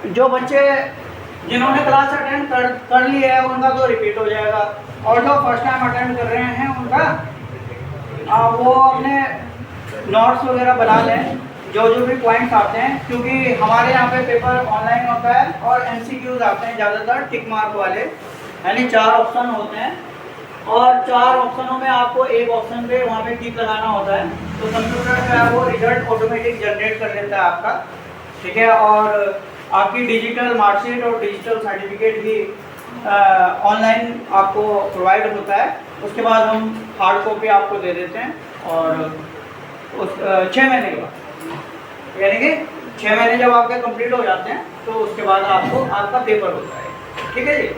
जो बच्चे जिन्होंने क्लास अटेंड कर ली है उनका तो रिपीट हो जाएगा, और जो फर्स्ट टाइम अटेंड कर रहे हैं उनका वो अपने नोट्स वगैरह बना लें, जो जो भी पॉइंट्स आते हैं, क्योंकि हमारे यहाँ पे पेपर ऑनलाइन होता है और MCQs आते हैं ज़्यादातर टिक मार्क वाले, यानी 4 ऑप्शन होते हैं और 4 ऑप्शनों में आपको एक ऑप्शन पे वहाँ पे टिक लगाना होता है। तो कंप्यूटर जो है वो रिजल्ट ऑटोमेटिक जनरेट कर लेता है आपका, ठीक है। और आपकी डिजिटल मार्कशीट और डिजिटल सर्टिफिकेट भी ऑनलाइन आपको प्रोवाइड होता है। उसके बाद हम हार्ड कॉपी आपको दे देते हैं, और उस 6 महीने के बाद, यानी कि 6 महीने जब आपके कंप्लीट हो जाते हैं तो उसके बाद आपको आपका पेपर होता है, ठीक है जी।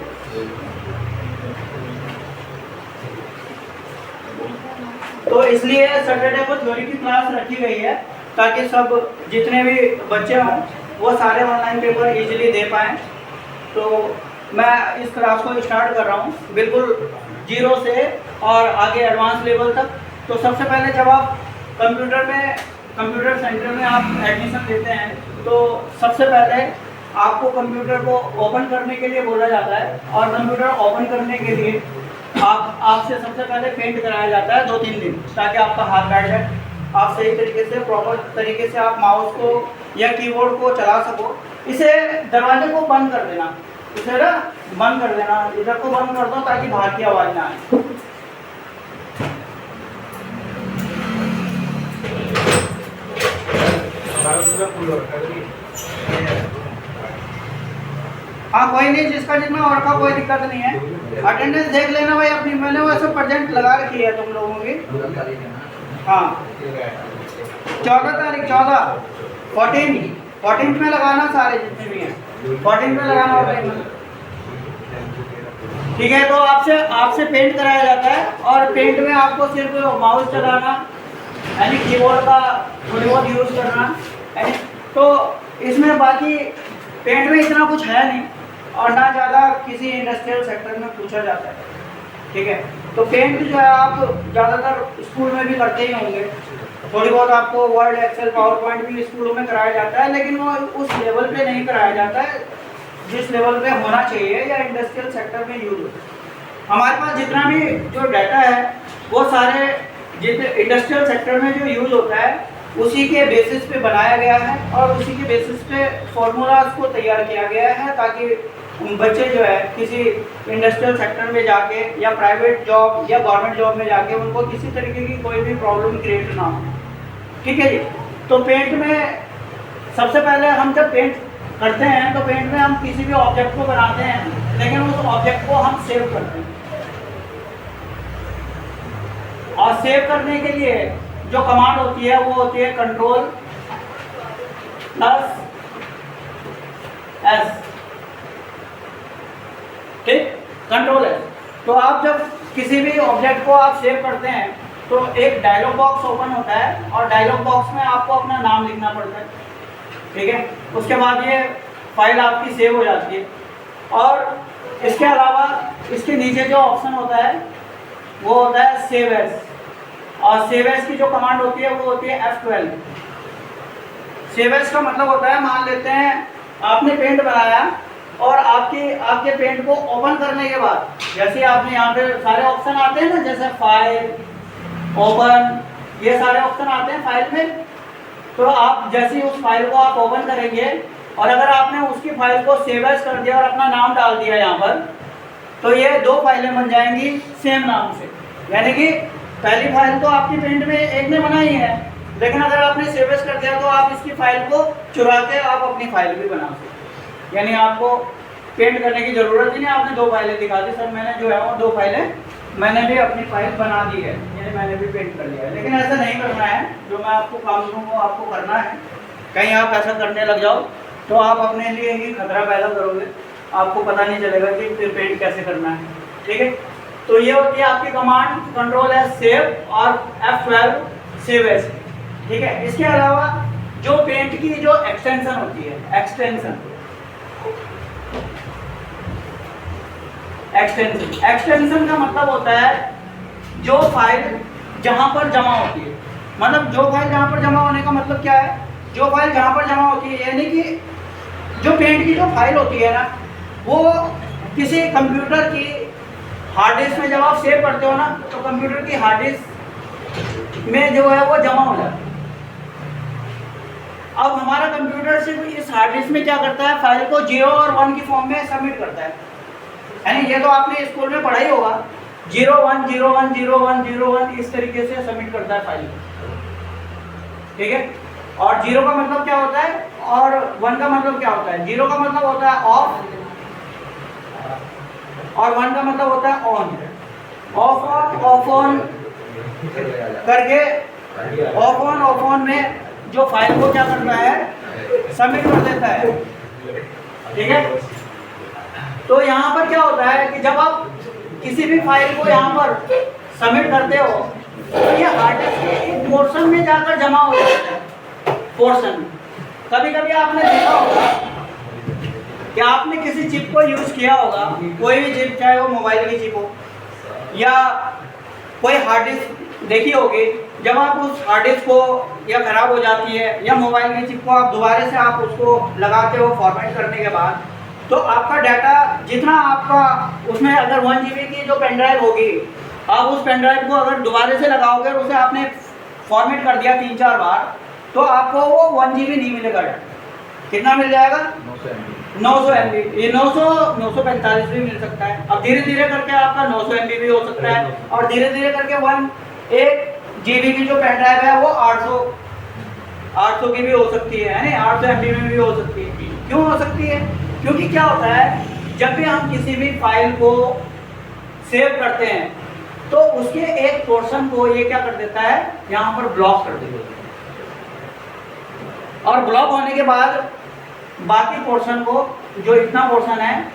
तो इसलिए सैटरडे को थ्योरी की क्लास रखी गई है ताकि सब जितने भी बच्चे हों वो सारे ऑनलाइन पेपर इजीली दे पाएँ। तो मैं इस क्लास को स्टार्ट कर रहा हूँ बिल्कुल 0 से और आगे एडवांस लेवल तक। तो सबसे पहले जब आप कंप्यूटर सेंटर में आप एडमिशन लेते हैं तो सबसे पहले आपको कंप्यूटर को ओपन करने के लिए बोला जाता है, और कंप्यूटर ओपन करने के लिए आपसे सबसे पहले पेंट कराया जाता है 2-3 दिन, ताकि आपका हाथ बैठ जाए, आप सही तरीके से प्रॉपर तरीके से आप माउस को या कीबोर्ड को चला सको। इसे दरवाजे को बंद कर देना, इसे ना बंद कर देना, इधर को बंद कर दो ताकि बाहर की आवाज़ ना आए। हाँ कोई नहीं, जिसका जितना और का कोई दिक्कत नहीं है। अटेंडेंस देख लेना भाई अपनी, मैंने वैसे प्रेजेंट लगा रखी है तुम लोगों की। हाँ 14 तारीख 14 में लगाना, सारे जितने भी हैं 14 में लगाना होगा, ठीक है। तो आपसे पेंट कराया जाता है, और पेंट में आपको सिर्फ माउस चलाना, यानी कीबोर्ड का थोड़ी बहुत यूज़ करना, तो इसमें बाकी पेंट में इतना कुछ है नहीं, और ना ज़्यादा किसी इंडस्ट्रियल सेक्टर में पूछा जाता है, ठीक है। तो पेंट जो है आप ज़्यादातर स्कूल में भी करते ही होंगे, थोड़ी बहुत आपको वर्ड, एक्सेल, पावर पॉइंट भी स्कूलों में कराया जाता है, लेकिन वो उस लेवल पे नहीं कराया जाता है जिस लेवल पे होना चाहिए या इंडस्ट्रियल सेक्टर में यूज होता है। हमारे पास जितना भी जो डाटा है वो सारे जितने इंडस्ट्रियल सेक्टर में जो यूज होता है उसी के बेसिस पे बनाया गया है, और उसी के बेसिस पे फॉर्मूलाज को तैयार किया गया है, ताकि बच्चे जो है किसी इंडस्ट्रियल सेक्टर में जाके या प्राइवेट जॉब या गवर्नमेंट जॉब में जाके उनको किसी तरीके की कोई भी प्रॉब्लम क्रिएट ना हो, ठीक है जी। तो पेंट में सबसे पहले हम जब पेंट करते हैं तो पेंट में हम किसी भी ऑब्जेक्ट को बनाते हैं, लेकिन उस ऑब्जेक्ट को हम सेव करते हैं, और सेव करने के लिए जो कमांड होती है वो होती है Ctrl+S। ठीक, Ctrl+S। तो आप जब किसी भी ऑब्जेक्ट को आप सेव करते हैं तो एक डायलॉग बॉक्स ओपन होता है, और डायलॉग बॉक्स में आपको अपना नाम लिखना पड़ता है, ठीक है। उसके बाद ये फाइल आपकी सेव हो जाती है, और इसके अलावा इसके नीचे जो ऑप्शन होता है वो होता है सेव एज, और सेव एज की जो कमांड होती है वो होती है F12। सेव एज का मतलब होता है, मान लेते हैं आपने पेंट बनाया और आपके पेंट को ओपन करने के बाद, जैसे आपने यहाँ पे सारे ऑप्शन आते हैं ना, जैसे फाइल, ओपन, ये सारे ऑप्शन आते हैं फाइल में। तो आप जैसे ही उस फाइल को आप ओपन करेंगे, और अगर आपने उसकी फाइल को सेव एज कर दिया और अपना नाम डाल दिया यहाँ पर, तो ये 2 फाइलें बन जाएंगी सेम नाम से। यानी कि पहली फाइल तो आपकी पेंट में एक ने बनाई है, लेकिन अगर आपने सेव एज कर दिया तो आप इसकी फाइल को चुरा के आप अपनी फाइल भी बना सकते, यानी आपको पेंट करने की ज़रूरत ही नहीं। आपने 2 फाइलें दिखा दी, सर मैंने जो है वो 2 फाइलें मैंने भी अपनी फाइल बना दी है, यानी मैंने भी पेंट कर लिया है। लेकिन ऐसा नहीं करना है, जो मैं आपको काम दूँ वो आपको करना है। कहीं आप ऐसा करने लग जाओ तो आप अपने लिए ही खतरा पैदा करोगे, आपको पता नहीं चलेगा कि फिर पेंट कैसे करना है, ठीक है। तो ये होती है आपकी कमांड Ctrl+S सेव और F12 सेव एज, ठीक है। इसके अलावा जो पेंट की जो एक्सटेंशन होती है, एक्सटेंशन का मतलब होता है जो फाइल जहां पर जमा होती है। मतलब जो फाइल जहां पर जमा होने का मतलब क्या है, जो फाइल जहां पर जमा होती है, यानी कि जो पेंट की जो फाइल होती है ना, वो किसी कंप्यूटर की हार्ड डिस्क में जब आप सेव करते हो ना, तो कंप्यूटर की हार्ड डिस्क में जो है वो जमा हो जाता है। अब हमारा कंप्यूटर सिर्फ इस हार्ड डिस्क में क्या करता है, फाइल को 0 और 1 की फॉर्म में सबमिट करता है। यानी ये तो आपने स्कूल में पढ़ा ही होगा, 0 1 0 1 0 1 0 1 इस तरीके से सबमिट करता है फाइल को, ठीक है। और 0 का मतलब क्या होता है और 1 का मतलब क्या होता है। 0 का मतलब होता है ऑफ और 1 का मतलब होता है ऑन। ऑफ ऑन करके ऑफ ऑन में जो फाइल को क्या करता है, सबमिट कर देता है, ठीक है। तो यहाँ पर क्या होता है कि जब आप किसी भी फाइल को यहाँ पर सबमिट करते हो तो ये हार्ड डिस्क के एक पोर्शन में जाकर जमा हो जाता है। पोर्शन कभी कभी आपने देखा होगा कि आपने किसी चिप को यूज़ किया होगा, कोई भी चिप, चाहे वो मोबाइल की चिप हो या कोई हार्ड डिस्क देखी होगी। जब आप उस हार्ड डिस्क को या ख़राब हो जाती है या मोबाइल की चिप को आप दोबारा से आप उसको लगाते हो फॉर्मेट करने के बाद, तो आपका डाटा जितना आपका उसमें अगर 1 GB की जो पेन ड्राइव होगी, आप उस पेन ड्राइव को अगर दोबारा से लगाओगे और उसे आपने फॉर्मेट कर दिया 3-4 बार, तो आपको वो 1 GB नहीं मिलेगा डाटा। कितना मिल जाएगा, 900 MB। ये 945 भी मिल सकता है। अब धीरे धीरे करके आपका 900 MB भी हो सकता है और धीरे धीरे करके 1 GB की जो पेन ड्राइव है वो 800 की भी हो सकती है, यानी 800 MB में भी हो सकती है। क्यों हो सकती है, क्योंकि क्या होता है जब भी हम किसी भी फाइल को सेव करते हैं तो उसके एक पोर्शन को ये क्या कर देता है, यहाँ पर ब्लॉक कर देता है। और ब्लॉक होने के बाद बाकी पोर्शन को, जो इतना पोर्शन है,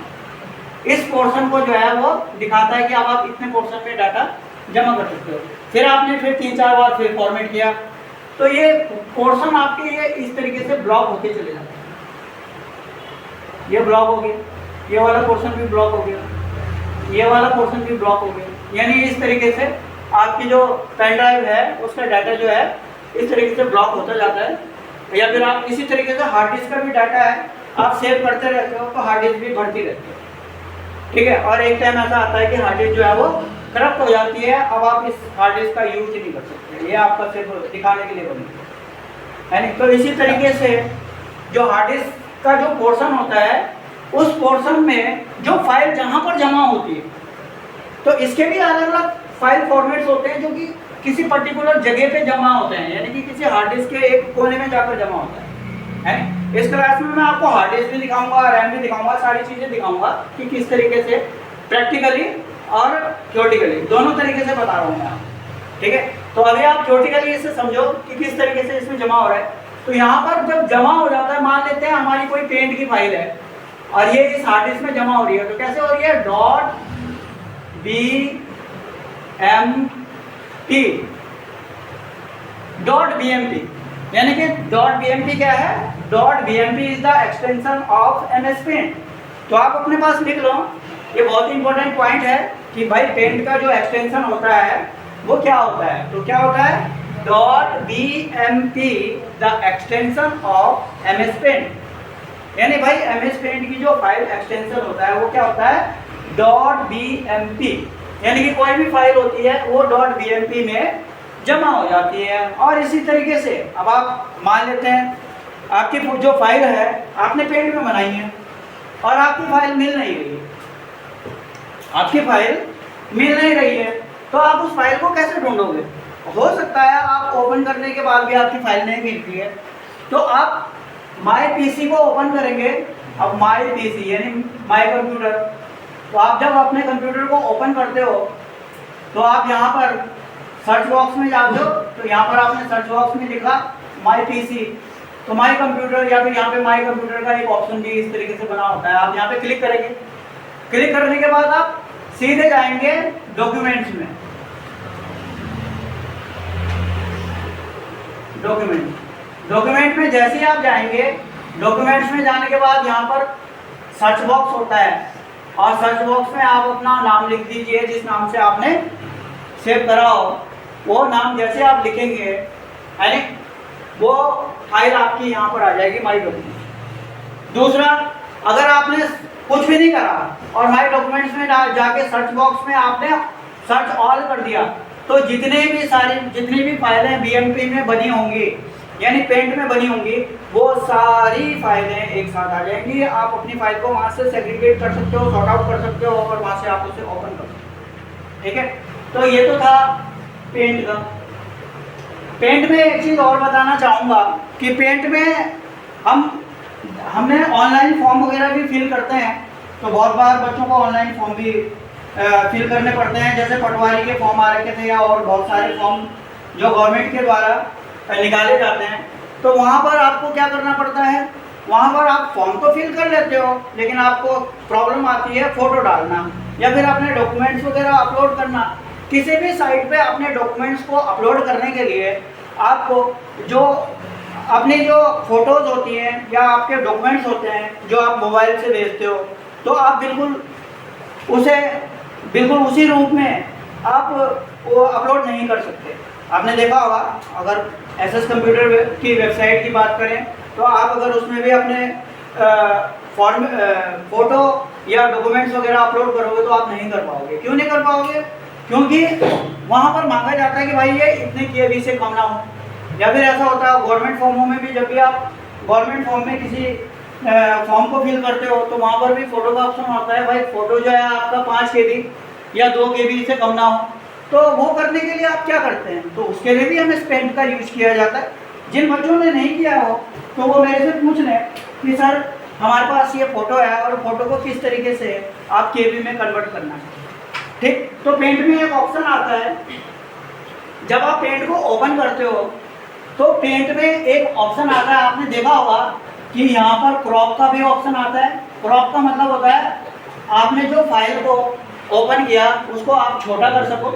इस पोर्शन को जो है वो दिखाता है कि अब आप इतने पोर्शन में डाटा जमा कर सकते हो। फिर आपने फिर 3-4 बार फिर फॉर्मेट किया तो ये पोर्शन आपके ये इस तरीके से ब्लॉक होते चले जाते हैं। ये ब्लॉक हो गया, ये वाला पोर्शन भी ब्लॉक हो गया, ये वाला पोर्शन भी ब्लॉक हो गया। यानी इस तरीके से आपकी जो पेन ड्राइव है उसका डाटा जो है इस तरीके से ब्लॉक होता जाता है। या फिर आप इसी तरीके से हार्ड डिस्क का भी डाटा है, आप सेव करते रहते हो तो हार्ड डिस्क भी बढ़ती रहती है, ठीक है। और एक टाइम ऐसा आता है कि हार्ड डिस्क जो है वो करप्ट हो जाती है, अब आप इस हार्ड डिस्क का यूज ही नहीं कर सकते, ये आपका सिर्फ दिखाने के लिए बनी है नहीं। तो इसी तरीके से जो हार्ड डिस्क का जो पोर्शन होता है, उस पोर्शन में जो फाइल जहाँ पर जमा होती है, तो इसके भी अलग अलग फाइल फॉर्मेट्स होते हैं जो कि किसी पर्टिकुलर जगह पे जमा होते हैं, यानी कि किसी हार्ड डिस्क के एक कोने में जाकर जमा होता है। इस क्लास में मैं आपको हार्ड डिस्क भी दिखाऊंगा, रैम भी दिखाऊंगा, सारी चीज़ें दिखाऊंगा कि किस तरीके से प्रैक्टिकली और थ्योरेटिकली दोनों तरीके से बता रहा हूँ मैं आपको, ठीक है। तो अभी आप थ्योरेटिकली इसे समझो कि किस तरीके से इसमें जमा हो रहा है। तो यहाँ पर जब जमा हो जाता है, मान लेते हैं हमारी कोई पेंट की फाइल है और ये इस हार्ड डिस्क में जमा हो रही है, तो कैसे हो रही है, .bmp, यानी कि .bmp क्या है, .bmp is the extension of MS paint. तो आप अपने पास लिख लो, ये बहुत ही इंपॉर्टेंट पॉइंट है कि भाई पेंट का जो एक्सटेंशन होता है वो क्या होता है। तो क्या होता है, .bmp the extension of MS paint. यानी भाई MS पेंट की जो फाइल एक्सटेंशन होता है वो क्या होता है, .bmp। यानी कि कोई भी फाइल होती है वो .bmp में जमा हो जाती है। और इसी तरीके से अब आप मान लेते हैं आपकी जो फाइल है आपने पेंट में बनाई है और आपकी फाइल मिल नहीं रही है, आपकी फाइल मिल नहीं रही है, तो आप उस फाइल को कैसे ढूंढोगे। हो सकता है आप ओपन करने के बाद भी आपकी फाइल नहीं मिलती है, तो आप माई पीसी को ओपन करेंगे। अब माई पीसी यानी माई कंप्यूटर, तो आप जब अपने कंप्यूटर को ओपन करते हो तो आप यहाँ पर सर्च बॉक्स में जाते हो, तो यहाँ पर आपने सर्च बॉक्स में लिखा माई पीसी, तो माई कंप्यूटर या फिर यहाँ पे माई कंप्यूटर का एक ऑप्शन भी इस तरीके से बना होता है। आप यहाँ पे क्लिक करेंगे, क्लिक करने के बाद आप सीधे जाएंगे डॉक्यूमेंट्स में, डॉक्यूमेंट में जैसे ही आप जाएंगे, डॉक्यूमेंट्स में जाने के बाद यहाँ पर सर्च बॉक्स होता है और सर्च बॉक्स में आप अपना नाम लिख दीजिए, जिस नाम से आपने सेव करा हो वो नाम जैसे आप लिखेंगे यानी वो फाइल आपकी यहाँ पर आ जाएगी माई डॉक्यूमेंट। दूसरा, अगर आपने कुछ भी नहीं करा और माय डॉक्यूमेंट्स में जाके सर्च बॉक्स में आपने सर्च ऑल कर दिया, तो जितनी भी फाइलें बीएमपी में बनी होंगी यानी पेंट में बनी होंगी, वो सारी फाइलें एक साथ आ जाएंगी। आप अपनी फाइल को वहाँ से सेग्रीगेट कर सकते हो, सॉर्ट आउट कर सकते हो और वहाँ से आप उसे ओपन कर सकते हो। ठीक है, तो ये तो था पेंट का। पेंट में एक चीज़ और बताना चाहूँगा कि पेंट में हमने ऑनलाइन फॉर्म वगैरह भी फिल करते हैं, तो बहुत बार बच्चों को ऑनलाइन फॉर्म भी फिल करने पड़ते हैं, जैसे पटवारी के फॉर्म आ रखे थे या और बहुत सारे फॉर्म जो गवर्नमेंट के द्वारा निकाले जाते हैं। तो वहाँ पर आपको क्या करना पड़ता है, वहाँ पर आप फॉर्म तो फिल कर लेते हो, लेकिन आपको प्रॉब्लम आती है फ़ोटो डालना या फिर अपने डॉक्यूमेंट्स वगैरह अपलोड करना। किसी भी साइट पे अपने डॉक्यूमेंट्स को अपलोड करने के लिए आपको जो अपनी जो फ़ोटोज़ होती हैं या आपके डॉक्यूमेंट्स होते हैं जो आप मोबाइल से भेजते हो, तो आप बिल्कुल उसी रूप में आप वो अपलोड नहीं कर सकते। आपने देखा होगा, अगर एसएस कंप्यूटर की वेबसाइट की बात करें तो आप अगर उसमें भी अपने फ़ोटो या डॉक्यूमेंट्स वगैरह अपलोड करोगे तो आप नहीं कर पाओगे। क्यों नहीं कर पाओगे? क्योंकि वहाँ पर मांगा जाता है कि भाई ये इतने केबी से कम ना हो, या फिर ऐसा होता है गवर्नमेंट फॉर्मों में भी, जब भी आप गवर्नमेंट फॉर्म में किसी फॉर्म को फिल करते हो तो वहाँ पर भी फ़ोटो का ऑप्शन होता है, भाई फ़ोटो जो है आपका 5 केबी या 2 केबी से कम ना हो। तो वो करने के लिए आप क्या करते हैं, तो उसके लिए भी हमें पेंट का यूज़ किया जाता है। जिन बच्चों ने नहीं किया हो तो वो मेरे से पूछ लें कि सर हमारे पास ये फ़ोटो है और फ़ोटो को किस तरीके से आप केबी में कन्वर्ट करना है। ठीक, तो पेंट में एक ऑप्शन आता है, जब आप पेंट को ओपन करते हो तो पेंट में एक ऑप्शन आता है, आपने देखा होगा कि यहाँ पर क्रॉप का भी ऑप्शन आता है। क्रॉप का मतलब होता है आपने जो फाइल को ओपन किया उसको आप छोटा कर सको।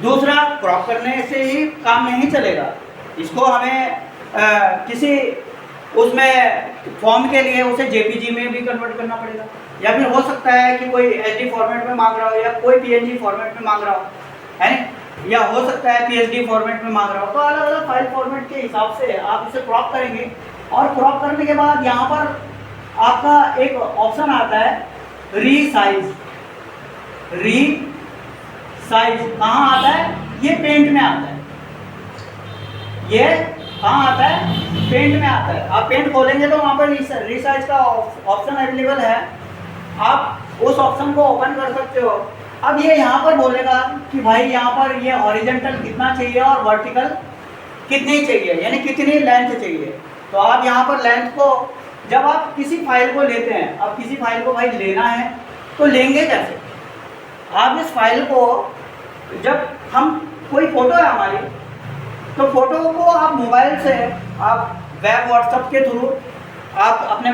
दूसरा, क्रॉप करने से ही काम नहीं चलेगा, इसको हमें किसी उसमें फॉर्म के लिए उसे जेपीजी में भी कन्वर्ट करना पड़ेगा, या फिर हो सकता है कि कोई एचडी फॉर्मेट में मांग रहा हो या कोई पीएनजी फॉर्मेट में मांग रहा हो, है, या हो सकता है पीएचडी फॉर्मेट में मांग रहा हो। तो अलग अलग फाइल फॉर्मेट के हिसाब से आप इसे क्रॉप करेंगे और क्रॉप करने के बाद यहाँ पर आपका एक ऑप्शन आता है रीसाइज। कहाँ आता है? ये पेंट में आता है। ये कहाँ आता है? पेंट में आता है। आप पेंट खोलेंगे तो वहाँ पर रीसाइज का ऑप्शन अवेलेबल है, आप उस ऑप्शन को ओपन कर सकते हो। अब ये यहाँ पर बोलेगा कि भाई यहाँ पर ये हॉरिजॉन्टल कितना चाहिए और वर्टिकल कितनी चाहिए, यानी कितनी लेंथ चाहिए। तो आप यहाँ पर लेंथ को, जब आप किसी फाइल को लेते हैं, अब किसी फाइल को भाई लेना है तो लेंगे कैसे? आप इस फाइल को, जब हम कोई फ़ोटो है हमारी, तो फ़ोटो को आप मोबाइल से, आप वेब व्हाट्सएप के थ्रू आप अपने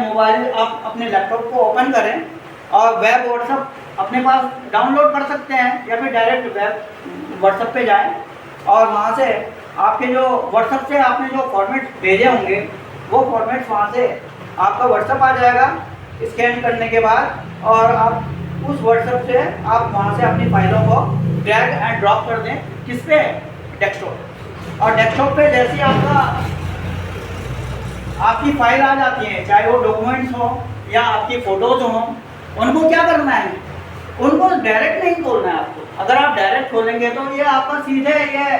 लैपटॉप को ओपन करें और वेब व्हाट्सएप अपने पास डाउनलोड कर सकते हैं, या फिर डायरेक्ट वेब व्हाट्सएप पे जाएं और वहाँ से आपके जो व्हाट्सएप से आपने जो फॉर्मेट भेजे होंगे वो फॉर्मेट्स वहाँ से आपका व्हाट्सएप आ जाएगा स्कैन करने के बाद, और आप उस व्हाट्सएप से आप वहाँ से अपनी फाइलों को ड्रैग एंड ड्रॉप कर दें। किस पे? डेस्कटॉप। और डेस्कटॉप पे जैसे ही आपकी फाइल आ जाती है, चाहे वो डॉक्यूमेंट्स हो या आपकी फ़ोटोज़ हों, उनको क्या करना है? उनको डायरेक्ट नहीं खोलना है आपको। अगर आप डायरेक्ट खोलेंगे तो ये आपका सीधे ये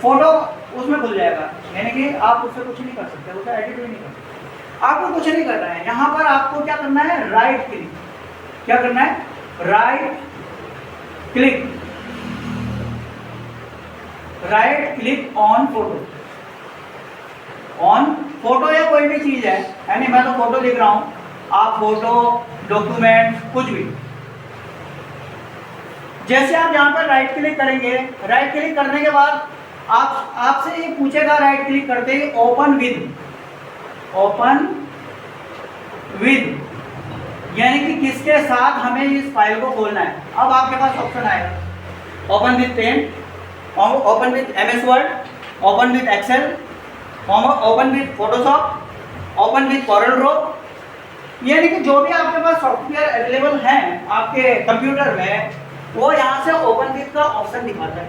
फ़ोटो उसमें खुल जाएगा, यानी कि आप उससे कुछ नहीं कर सकते, उसे एडिट भी नहीं कर सकते, आपको कुछ नहीं करना है। यहाँ पर आपको क्या करना है? Right click. क्या करना है? राइट क्लिक ऑन फोटो या कोई भी चीज़ है, यानी मैं तो फोटो लिख रहा हूँ, आप फोटो, डॉक्यूमेंट, कुछ भी। जैसे आप यहाँ पर राइट क्लिक करेंगे, राइट क्लिक करने के बाद आपसे ये पूछेगा राइट क्लिक करते ही ओपन विद, यानी कि किसके साथ हमें इस फाइल को खोलना है। अब आपके पास ऑप्शन आएगा open with paint, open with MS Word, open with Excel, open with Photoshop, open with Corel draw, यानी कि जो भी आपके पास सॉफ्टवेयर अवेलेबल हैं आपके कंप्यूटर में, वो यहाँ से ओपन विद का ऑप्शन दिखाता है।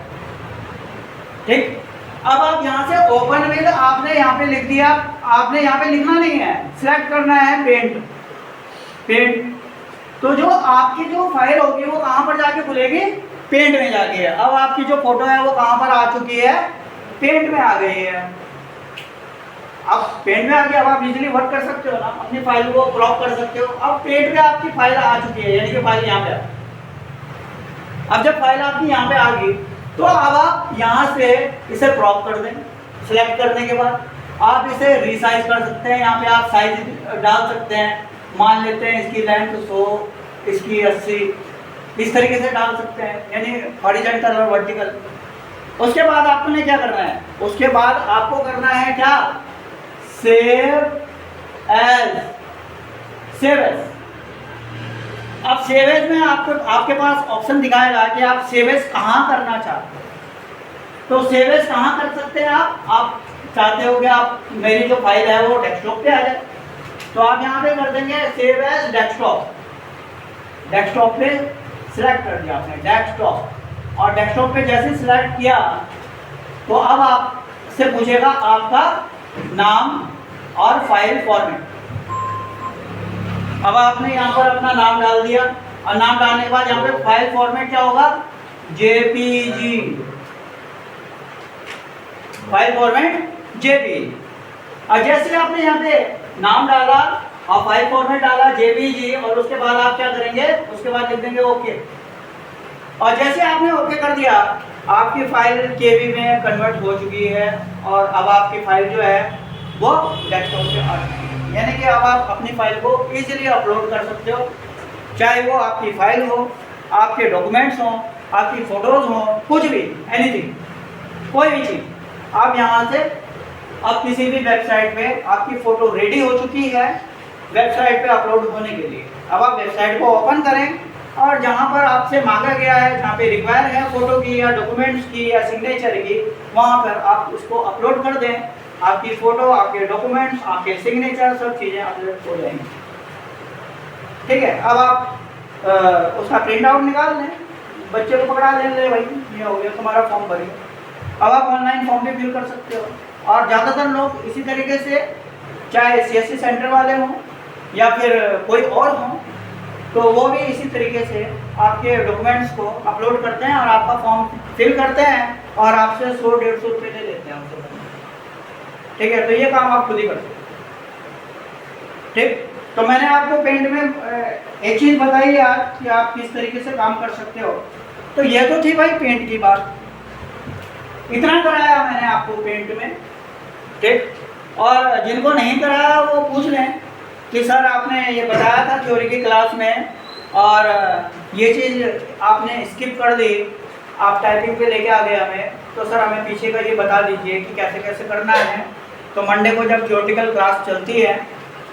ठीक, अब आप यहाँ से ओपन विद आपने यहाँ पे लिख दिया, आपने यहाँ पे लिखना नहीं है, सिलेक्ट करना है पेंट। पेंट। तो जो आपकी जो फाइल होगी वो कहाँ पर जाके खुलेगी, पेंट में जाके। अब आपकी जो फोटो है वो कहाँ पर आ चुकी है, पेंट में आ गई है। अब पेंट में आ गया, अब आप इजीली वर्क कर सकते हो ना, अपनी फाइल को क्रॉप कर सकते हो। अब पेंट में आपकी फाइल आ चुकी है, यानी कि फाइल यहाँ पे। अब जब फाइल आपकी यहाँ पे आ गई तो अब आप यहाँ से इसे क्रॉप कर दें। सिलेक्ट करने के बाद आप इसे रीसाइज कर सकते हैं। यहाँ पे आप साइज डाल सकते हैं, मान लेते हैं इसकी लेंथ 100, इसकी 80, इस तरीके से डाल सकते हैं, यानी हॉरिजॉन्टल और वर्टिकल। उसके बाद आपको ने क्या करना है, उसके बाद आपको करना है क्या, सेव एज। Save as. अब सेव एज में आपके पास ऑप्शन दिखाएगा कि आप सेव एज कहाँ करना चाहते हो। तो सेव एज कहाँ कर सकते हैं आप चाहते हो कि आप मेरी जो फाइल है वो डेस्कटॉप पे आ जाए, तो आप यहाँ पे कर देंगे सेव एज डेस्कटॉप। डेस्कटॉप पे सिलेक्ट कर दिया आपने डेस्कटॉप, और डेस्कटॉप पे जैसे सिलेक्ट किया तो अब आपसे पूछेगा आपका नाम और फाइल फॉर्मेट। अब आपने यहाँ पर अपना नाम डाल दिया, और नाम डालने के बाद यहाँ पे फाइल फॉर्मेट क्या होगा, जेपीजी। File format JPG. और जैसे आपने यहाँ पे नाम डाला और फाइल फॉर्मेट डाला जेपीजी, और उसके बाद आप क्या करेंगे, उसके बाद लिख देंगे ओके। और जैसे आपने ओके कर दिया, आपकी फाइल केबी में कन्वर्ट हो चुकी है, और अब आपकी फाइल जो है वो डेस्कटॉप पे आ चुकी है। यानी कि अब आप अपनी फाइल को इजीली अपलोड कर सकते हो, चाहे वो आपकी फाइल हो, आपके डॉक्यूमेंट्स हो, आपकी फोटोज हो, कुछ भी, एनीथिंग, कोई भी चीज़। आप यहाँ से अब किसी भी वेबसाइट पे आपकी फ़ोटो रेडी हो चुकी है वेबसाइट पे अपलोड होने के लिए। अब आप वेबसाइट को ओपन करें, और जहाँ पर आपसे मांगा गया है, जहाँ पे रिक्वायर है फ़ोटो की या डॉक्यूमेंट्स की या सिग्नेचर की, वहाँ पर आप उसको अपलोड कर दें। आपकी फ़ोटो, आपके डॉक्यूमेंट्स, आपके सिग्नेचर, सब चीज़ें अपलोड हो जाएंगी। ठीक है। अब आप उसका प्रिंट आउट निकाल लें, बच्चे को पकड़ा ले भाई, ये हो गया तुम्हारा फॉर्म भरिए। अब आप ऑनलाइन फॉर्म भी फिल कर सकते हो। और ज़्यादातर लोग इसी तरीके से, चाहे CSC सेंटर वाले हों या फिर कोई और हों, तो वो भी इसी तरीके से आपके डॉक्यूमेंट्स को अपलोड करते हैं और आपका फॉर्म फिल करते हैं, और आपसे 100-150 रुपये ले लेते हैं उससे। ठीक है। तो ये काम आप खुद ही कर सकते हैं। ठीक। तो मैंने आपको पेंट में एक चीज़ बताई यार कि आप किस तरीके से काम कर सकते हो। तो ये तो थी भाई पेंट की बात, इतना कराया मैंने आपको पेंट में। ठीक। और जिनको नहीं कराया वो पूछ लें कि सर आपने ये बताया था थ्योरी की क्लास में, और ये चीज़ आपने स्किप कर दी, आप टाइपिंग पे लेके आ गए हमें, तो सर हमें पीछे का ये बता दीजिए कि कैसे कैसे करना है। तो मंडे को जब थ्योरेटिकल क्लास चलती है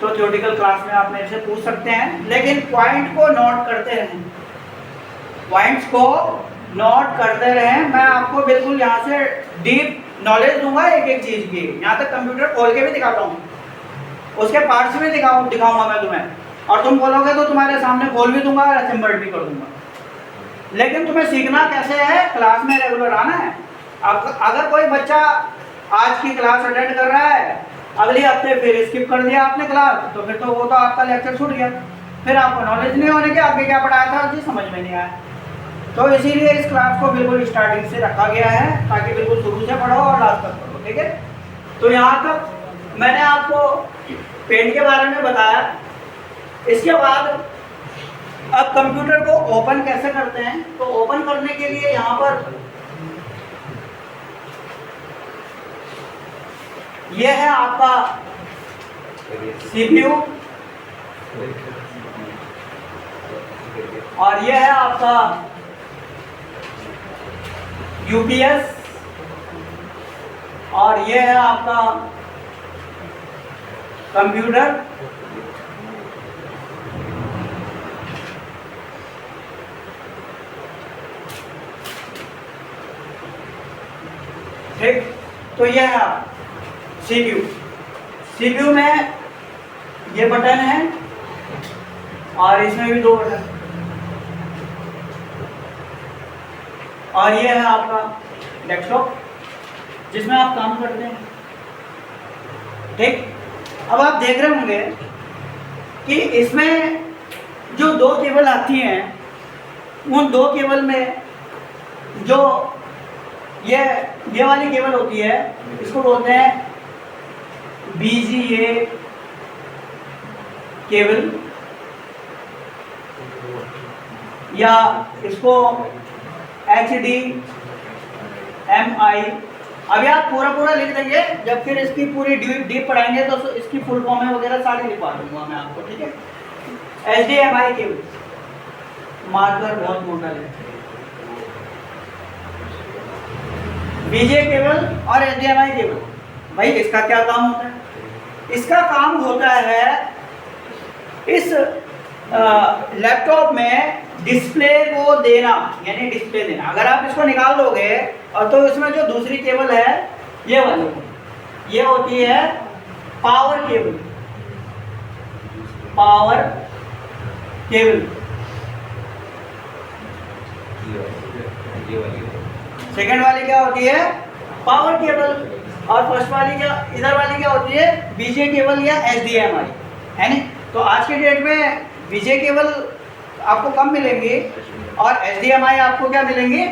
तो थ्योरेटिकल क्लास में आप मेरे से पूछ सकते हैं, लेकिन पॉइंट को नोट करते रहें, पॉइंट्स को नोट करते रहें। मैं आपको बिल्कुल यहाँ से डीप नॉलेज दूंगा एक एक चीज़ की, यहाँ तक कंप्यूटर खोल के भी दिखाता हूँ, उसके पार्ट्स भी दिखाऊंगा मैं तुम्हें, और तुम बोलोगे तो तुम्हारे सामने खोल भी दूंगा और असेंबल्ड भी कर दूंगा। लेकिन तुम्हें सीखना कैसे है, क्लास में रेगुलर आना है। अगर कोई बच्चा आज की क्लास अटेंड कर रहा है, अगले हफ्ते फिर स्किप कर दिया आपने क्लास, तो फिर तो वो तो आपका लेक्चर छूट गया, फिर आपको नॉलेज नहीं होने के आगे क्या पढ़ाया था जी समझ में नहीं आया। तो इसीलिए इस क्लास को बिल्कुल स्टार्टिंग से रखा गया है, ताकि बिल्कुल शुरू से पढ़ो और लास्ट तक पढ़ो। ठीक है। तो यहाँ तक मैंने आपको पेंट के बारे में बताया। इसके बाद अब कंप्यूटर को ओपन कैसे करते हैं, तो ओपन करने के लिए यहाँ पर यह है आपका CPU, और यह है आपका UPS, और यह है आपका कंप्यूटर। ठीक। तो यह है CPU में ये बटन है, और इसमें भी 2 बटन, और ये है आपका डेस्कटॉप जिसमें आप काम करते हैं। ठीक। अब आप देख रहे होंगे कि इसमें जो दो केबल आती हैं उन दो केबल में जो ये वाली केबल होती है इसको बोलते हैं BGA केबल, या इसको HDMI। अभी आप पूरा लिख देंगे, जब फिर इसकी पूरी डीप पढ़ाएंगे तो इसकी फुल फॉर्म वगैरह सारी लिखवा दूंगा मैं आपको, ठीक है। HDMI केबल, मार्कर बहुत मोटा है। BGA केबल और HDMI केबल, भाई इसका क्या काम होता है? इसका काम होता है इस लैपटॉप में डिस्प्ले को देना, यानी डिस्प्ले देना। अगर आप इसको निकाल दोगे और तो इसमें जो दूसरी केबल है ये वाली, ये होती है power cable, power cable. Second वाली क्या होती है? Power cable. और फर्स्ट वाली क्या, इधर वाली क्या होती है? BGA केबल या HDMI, है नहीं? तो आज के डेट में BGA केबल आपको कम मिलेंगी और HDMI आपको क्या मिलेंगी?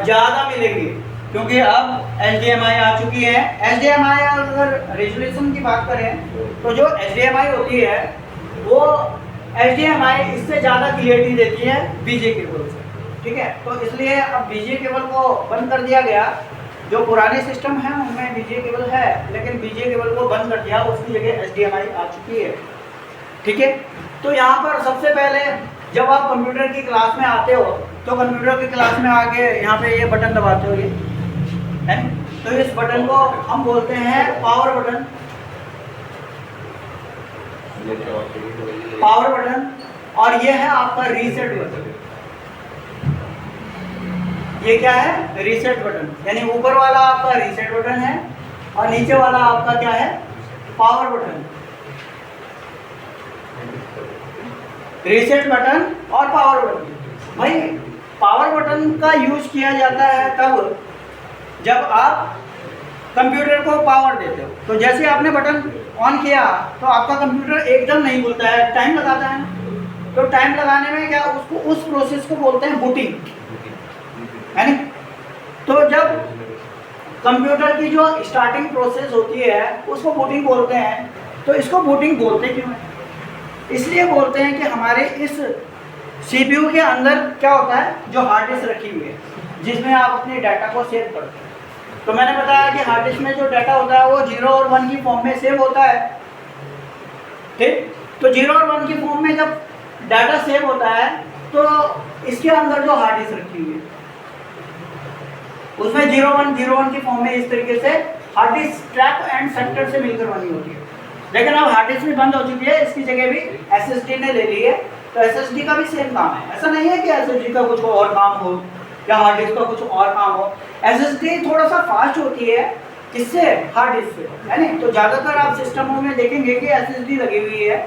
ज़्यादा मिलेंगी, क्योंकि अब HDMI आ चुकी है। HDMI अगर रेजोल्यूशन की बात करें तो जो HDMI होती है वो HDMI इससे ज़्यादा क्लियरिटी देती है BGA केबल से, ठीक है। तो इसलिए अब BGA केबल को बंद कर दिया गया। जो पुराने सिस्टम है उनमें BGA केबल है, लेकिन BGA केबल को बंद कर दिया, उसकी जगह HDMI आ चुकी है, ठीक है। तो यहाँ पर सबसे पहले जब आप कंप्यूटर की क्लास में आते हो तो कंप्यूटर की क्लास में आके यहाँ पे ये बटन दबाते हो, ये है, तो इस बटन को हम बोलते हैं पावर बटन, पावर बटन। और ये है आपका रीसेट बटन। ये क्या है? रीसेट बटन, यानी ऊपर वाला आपका रीसेट बटन है और नीचे वाला आपका क्या है? Power button. रीसेट बटन और पावर बटन। भाई पावर बटन का यूज किया जाता है तब जब आप कंप्यूटर को पावर देते हो। तो जैसे आपने बटन ऑन किया तो आपका कंप्यूटर एकदम नहीं खुलता है, टाइम लगाता है। तो टाइम लगाने में क्या, उसको उस प्रोसेस को बोलते हैं बूटिंग, है नहीं? तो जब कंप्यूटर की जो स्टार्टिंग प्रोसेस होती है उसको बूटिंग बोलते हैं। तो इसको बूटिंग बोलते क्यों हैं? इसलिए बोलते हैं कि हमारे इस CPU के अंदर क्या होता है, जो हार्ड डिस्क रखी हुई है जिसमें आप अपने डाटा को सेव करते हैं। तो मैंने बताया कि हार्ड डिस्क में जो डाटा होता है वो 0 और 1 की फॉर्म में सेव होता है, ठीक। तो 0 और 1 की फॉर्म में जब डाटा सेव होता है तो इसके अंदर जो हार्ड डिस्क रखी हुई है उसमें 0 1 की फॉर्म में इस तरीके से hard disk track and sector से मिलकर बनी होती है। लेकिन अब हार्ड डिस्क भी बंद हो चुकी है, इसकी जगह भी SSD ने ले ली है। तो SSD का भी सेम काम है। ऐसा नहीं है कि SSD का कुछ और काम हो या हार्ड डिस्क का कुछ और काम हो। SSD थोड़ा सा फास्ट होती है, किससे? हार्ड डिस्क से, है नहीं? तो ज़्यादातर आप सिस्टमों में देखेंगे कि SSD लगी हुई है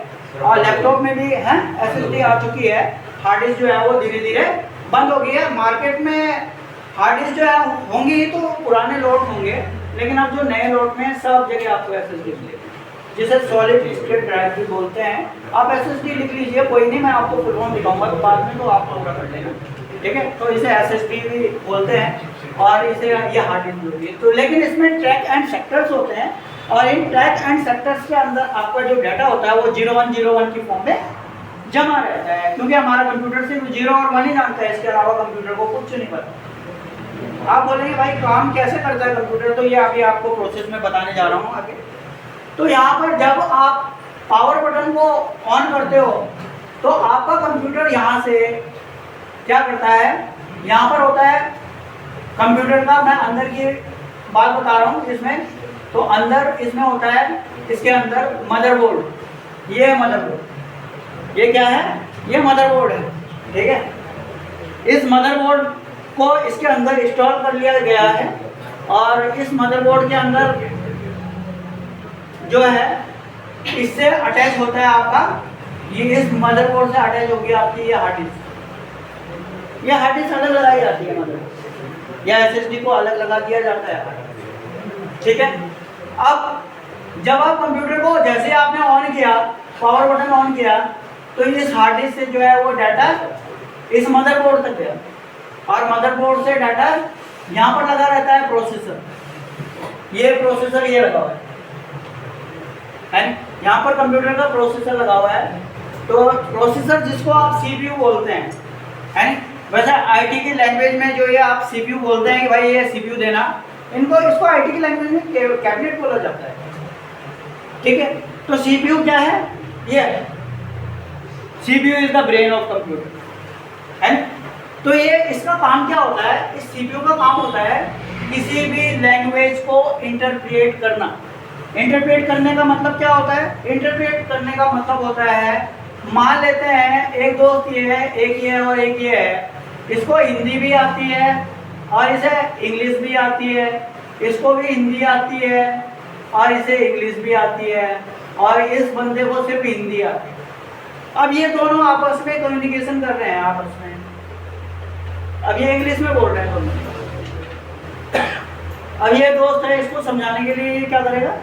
और लैपटॉप में भी है SSD आ चुकी है। हार्ड डिस्क जो है वो धीरे धीरे बंद हो गई है। मार्केट में हार्ड डिस्क जो है होंगी तो पुराने लोड होंगे, लेकिन अब जो नए लोड में सब जगह आपको SSD मिलेगी, जिसे सॉलिड स्टेट ड्राइव भी बोलते हैं। आप SSD लिख लीजिए, कोई नहीं, मैं आपको फुल फॉर्म दिखाऊंगा तो बाद में, तो आप पूरा कर लेना, ठीक है। तो इसे SSD भी बोलते हैं और इसे ये हार्ड डिस्क होती है। तो लेकिन इसमें ट्रैक एंड सेक्टर्स होते हैं और इन ट्रैक एंड सेक्टर्स के अंदर आपका जो डाटा होता है वो 0101 की फॉर्म में जमा रहता है, क्योंकि हमारा कंप्यूटर सिर्फ 0 और 1 ही जानता है, इसके अलावा कंप्यूटर को कुछ नहीं पता। आप बोलेंगे भाई काम कैसे करता है कंप्यूटर, तो ये अभी आपको प्रोसेस में बताने जा रहा हूँ आगे। तो यहाँ पर जब आप पावर बटन को ऑन करते हो तो आपका कंप्यूटर यहाँ से क्या करता है, यहाँ पर होता है कंप्यूटर का, मैं अंदर की बात बता रहा हूँ इसमें। तो अंदर इसमें होता है, इसके अंदर मदरबोर्ड, ये है मदरबोर्ड, ये क्या है, ये मदरबोर्ड है, ठीक है। इस मदरबोर्ड को इसके अंदर इंस्टॉल कर लिया गया है और इस मदरबोर्ड के अंदर जो है इससे अटैच होता है आपका, ये इस मदरबोर्ड से अटैच होगी आपकी ये हार्ड डिस्क। ये हार्ड डिस्क अलग लगाई जाती है मदरबोर्ड, या SSD को अलग लगा दिया जाता है, ठीक है। अब जब आप कंप्यूटर को जैसे आपने ऑन किया, पावर बटन ऑन किया, तो इस हार्ड डिस्क से जो है वो डाटा इस मदरबोर्ड तक गया, और मदरबोर्ड से डाटा यहाँ पर लगा रहता है प्रोसेसर, ये प्रोसेसर ये लगा हुआ है, यहाँ पर कंप्यूटर का प्रोसेसर लगा हुआ है। तो प्रोसेसर जिसको आप सीपीयू बोलते हैं, वैसे आईटी की लैंग्वेज में जो ये आप सीपीयू बोलते हैं कि भाई ये सीपीयू देना, इसको आईटी की लैंग्वेज में कैबिनेट बोला जाता है, ठीक है। तो सीपीयू क्या है, ये CPU is the brain of computer, है। तो ये इसका काम क्या होता है, इस सीपीयू का काम होता है किसी भी लैंग्वेज को इंटरप्रेट करना। इंटरप्रेट करने का मतलब क्या होता है, इंटरप्रेट करने का मतलब होता है, मान लेते हैं एक दोस्त ये है, एक ये है और एक ये है, इसको हिंदी भी आती है और इसे इंग्लिश भी आती है, इसको भी हिंदी आती है और इसे इंग्लिश भी आती है, और इस बंदे को सिर्फ हिंदी आती है। अब ये दोनों आपस में कम्युनिकेशन कर रहे हैं आपस में, अब ये इंग्लिश में बोल रहे हैं दोनों। अब ये दोस्त है, इसको समझाने के लिए क्या करेगा,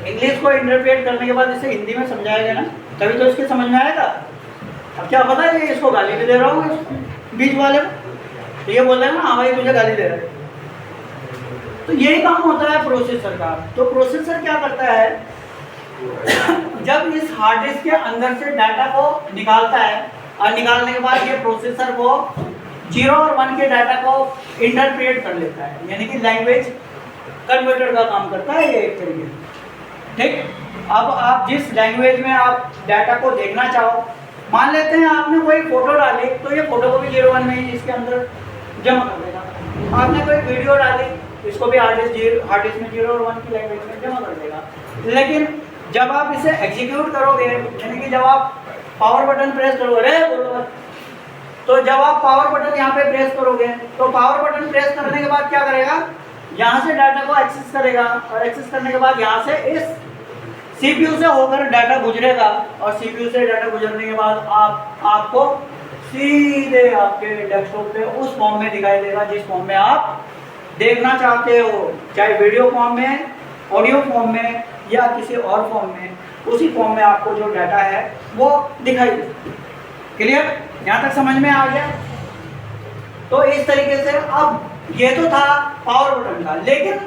इंग्लिश को इंटरप्रेट करने के बाद इसे हिंदी में समझाएगा ना, तभी तो इसके समझ में आएगा। अब क्या पता है ये इसको गाली भी दे रहा हूँ बीच वाले को, तो ये बोल रहे हैं ना हाँ भाई तुझे गाली दे रहा है। तो यही काम होता है प्रोसेसर का। तो प्रोसेसर क्या करता है, जब इस हार्ड डिस्क के अंदर से डाटा को निकालता है, और निकालने के बाद ये प्रोसेसर को 0 और 1 के डाटा को इंटरप्रेट कर लेता है, यानी कि लैंग्वेज कन्वर्टर का काम करता है ये एक तरीके से, ठीक। अब आप जिस लैंग्वेज में आप डाटा को देखना चाहो, मान लेते हैं आपने कोई फोटो डाली, तो ये फोटो को भी 0 1 में ही इसके अंदर जमा कर देगा। आपने कोई वीडियो डाली, इसको भी हार्ड डिस्क में 0 और 1 की लैंग्वेज में जमा कर देगा। लेकिन जब आप इसे एग्जीक्यूट करोगे, यानी कि जब आप पावर बटन प्रेस करोगे, तो जब आप पावर बटन यहाँ पे प्रेस करोगे, तो पावर बटन प्रेस करने के बाद क्या करेगा, यहाँ से डाटा को एक्सेस करेगा, और एक्सेस करने के बाद यहाँ से इस सीपीयू से होकर डाटा गुजरेगा, और सीपीयू से डाटा गुजरने के बाद आपको सीधे आपके डेस्कटॉप पे उस फॉर्म में दिखाई देगा जिस फॉर्म में आप देखना चाहते हो, चाहे वीडियो फॉर्म में, ऑडियो फॉर्म में, या किसी और फॉर्म में, उसी फॉर्म में आपको जो डाटा है वो दिखाई देगा। क्लियर, यहाँ तक समझ में आ गया। तो इस तरीके से अब ये तो था पावर बटन का, लेकिन